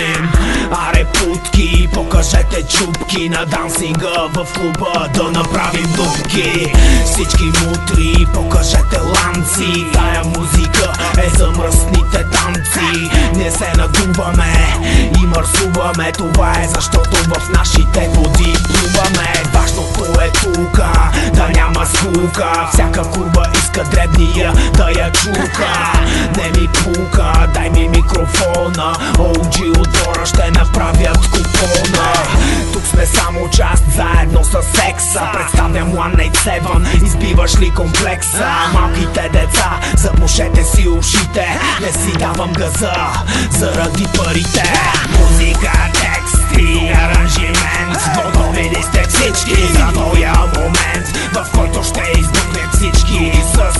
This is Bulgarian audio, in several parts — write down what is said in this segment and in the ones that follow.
направим арепутки, покажете чупки на дансинга в клуба, да направим дупки. Всички мутри, покажете ланци, тая музика е за мръсните танци. Не се надуваме и мърсуваме, това е защото в нашите води плуваме. Важното е тука, да няма скука, всяка курва иска дребния да я чука. Не ми пука, дай ми микрофона, OG отбора ще направят купона. Тук сме само част, заедно с секса. Представям 187, избиваш ли комплекса? Малките деца, запушете си ушите, не си давам газа заради парите. Музика, тексти, аранжимент, готови ли сте всички за този момент, в който ще избухнем всички с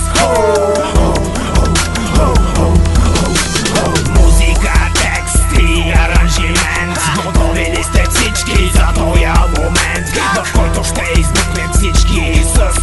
музика, тексти, аранжимент, готови ли сте всички за този момент, в който ще избухнем всички с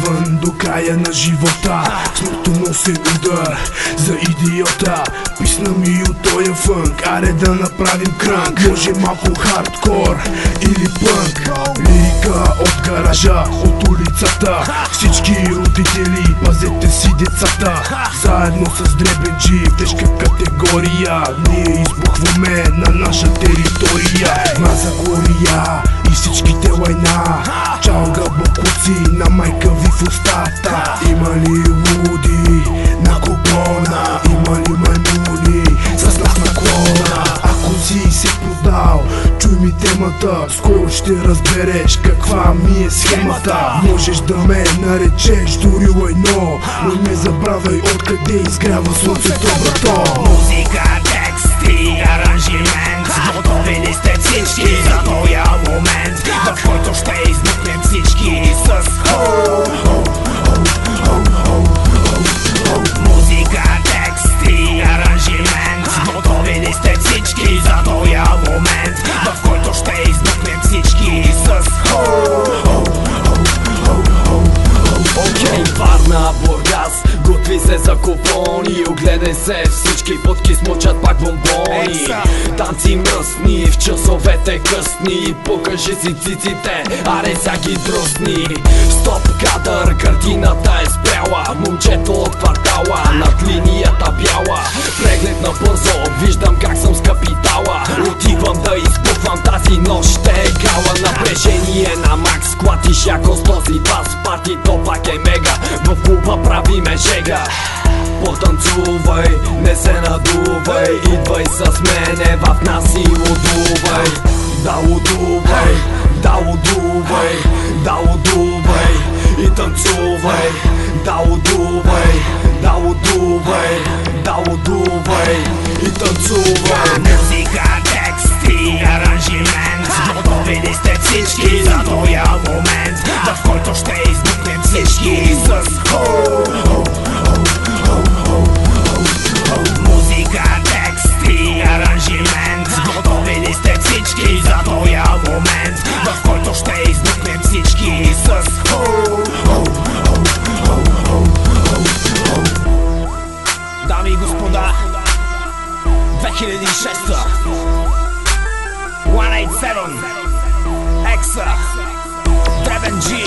Вън до края на живота, смъртоносен удар за идиота. Писна ми от тоя фънк, аре да направим крънк. Може малко хардкор или пънк. Лирика от гаража, от улицата. Всички родители, пазете си децата. Заедно с дребенджи в тежка категория, ние избухваме на наша територия. Маза гория и всичките лайна, чалга бокуци на майка ви в устата. Има ли луди на купона, има ли маймуни с нас на клона? Ако си се продал, чуй ми темата, скоро ще разбереш каква ми е схемата. Можеш да ме наречеш дори лайно, но не забравяй откъде изгрява слънцето, брато. Музика, тексти, аранжимент, готови ли сте всички за този момент, в който ще избухнем всички с музика, тексти, аранжимент, готови ли сте всички за този момент, в който ще избухнем всички с Окей, Варна, Бургас, готви се за купони. Огледай се, всички водки смучат пак бомбони. Танци мръсни, в часовете късни, покажи си циците, аре ся ги дръсни. Стоп кадър, картината е спряла, момчето от квартала над линията бяла. Преглед на бързо, виждам как съм с капитала. Отивам да избухвам, тази нощ ще е гала. Напрежение на макс, клатиш яко с този бас. Партито пак е мега, в клуба правиме жега. Потанцувай, не се надувай, идвай с мене, в нас и удувай. Да удувай, да удувай, да удувай и танцувай. Да удувай, да удувай, да удувай и танцувай. Музика, тексти, аранжимент, готови ли сте всички за този момент, в който ще избухнем всички с музика, тексти, аранжимент, готови ли сте всички за този момент, в който ще избухнем всички с дами и господа, 2006 187 Екса, Дребен Джи.